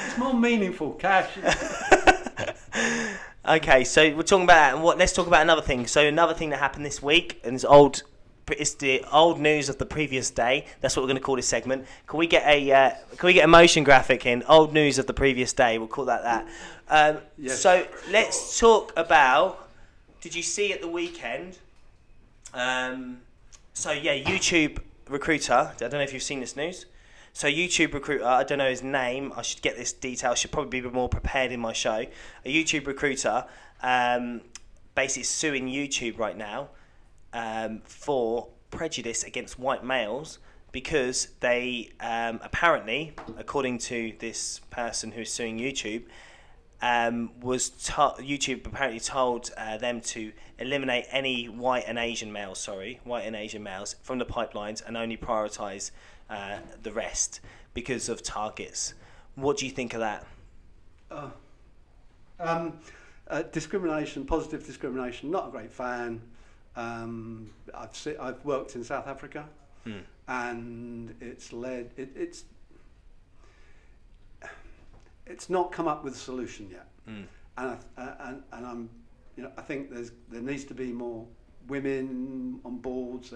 It's more meaningful, cash. Okay, so we're talking about that, and let's talk about another thing. So another thing that happened this week, and it's the old news of the previous day. That's what we're going to call this segment. Can we get a motion graphic in? Old news of the previous day. We'll call that. Yes. So let's talk about. Did you see at the weekend? YouTube recruiter. I don't know if you've seen this news. So YouTube recruiter, I don't know his name. I should get this detail. I should probably be more prepared in my show. A YouTube recruiter basically suing YouTube right now for prejudice against white males because they apparently, according to this person who's suing YouTube, YouTube apparently told them to eliminate any white and Asian males from the pipelines and only prioritise the rest because of targets. What do you think of that? Discrimination, positive discrimination, not a great fan. I've worked in South Africa, and it's not come up with a solution yet. And I'm, I think there needs to be more women on boards.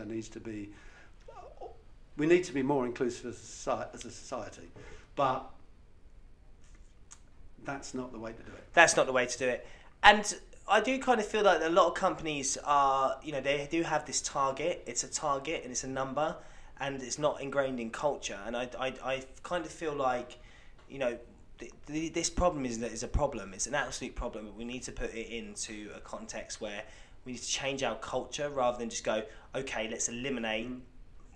We need to be more inclusive as a society, but that's not the way to do it. That's not the way to do it. And I do kind of feel like a lot of companies are, they do have this target. It's a target and it's a number, and it's not ingrained in culture. And I kind of feel like, this problem is a problem. It's an absolute problem, but we need to put it into a context where we need to change our culture rather than just go, okay, let's eliminate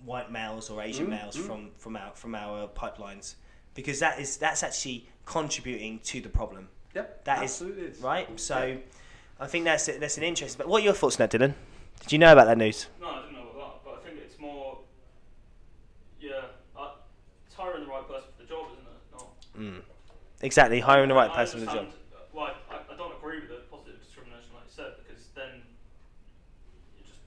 white males or Asian males from our pipelines, because that's actually contributing to the problem. Yep, that absolutely is right. So yep. I think that's an interesting. But what are your thoughts on that, Dylan? Did you know about that news? No, I didn't know about that. But I think it's more, it's hiring the right person for the job, isn't it? No. Exactly, hiring the right person for the job. Well, I don't agree with the positive discrimination, like you said, because then you're just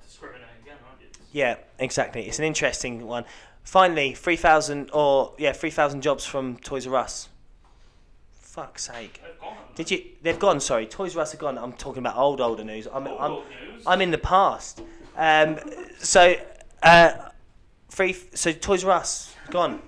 discriminating again, aren't you? Yeah, exactly. It's an interesting one. Finally, 3,000 jobs from Toys R Us. Fuck's sake. They've gone, They've gone, sorry. Toys R Us are gone. I'm talking about older news. Old news? I'm in the past. So Toys R Us, gone.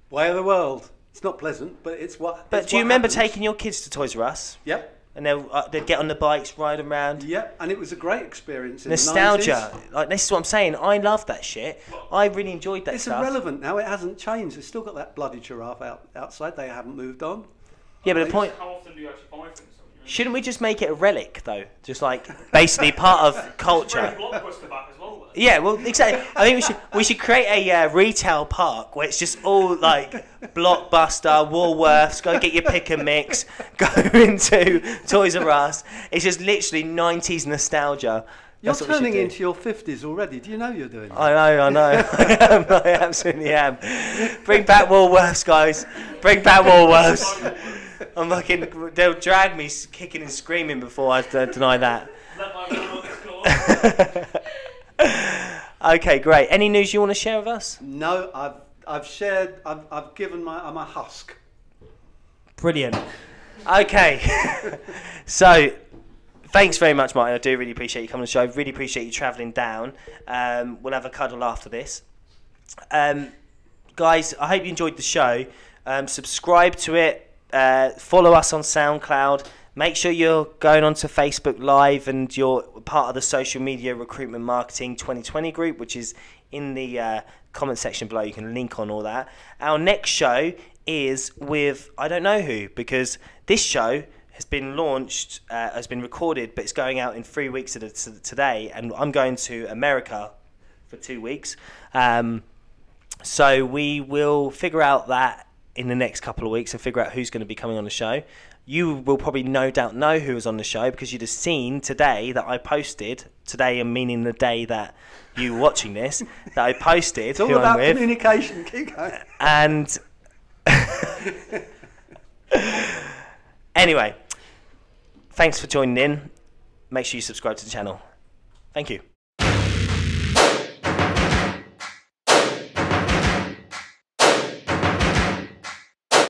Way of the world. It's not pleasant, but it's what. But do you remember taking your kids to Toys R Us? Yep. And they'd get on the bikes, ride around. Yep, and it was a great experience. Nostalgia. In the 90s. Like, this is what I'm saying. I love that shit. I really enjoyed that stuff. It's irrelevant now. It hasn't changed. It's still got that bloody giraffe outside. They haven't moved on. Yeah, but the point. How often do you actually buy things? Shouldn't we just make it a relic, though? Just like basically part of culture. Blockbuster back as well, then. Yeah, well, exactly. I think we should create a retail park where it's just all like Blockbuster, Woolworths. Go get your pick and mix. Go into Toys R Us. It's just literally 90s nostalgia. You're turning into your 50s already. Do you know you're doing that? I know. I absolutely am. Bring back Woolworths, guys. Bring back Woolworths. I'm looking. They'll drag me kicking and screaming before I deny that. Okay, great. Any news you want to share with us? No, I've shared. I've given I'm a husk. Brilliant. Okay. So, thanks very much, Martin. I do really appreciate you coming on the show. I really appreciate you travelling down. We'll have a cuddle after this. Guys, I hope you enjoyed the show. Subscribe to it. Follow us on SoundCloud. Make sure you're going onto Facebook Live and you're part of the Social Media Recruitment Marketing 2020 group, which is in the comment section below. You can link on all that. Our next show is with I don't know who, because this show has been launched, has been recorded, but it's going out in 3 weeks today, and I'm going to America for 2 weeks. So we will figure out that in the next couple of weeks and figure out who's going to be coming on the show. You will probably no doubt know who was on the show because you'd have seen today that I posted, today and meaning the day that you were watching this, that I posted It's all who about I'm with. communication. Keep going. And anyway, thanks for joining in. Make sure you subscribe to the channel. Thank you.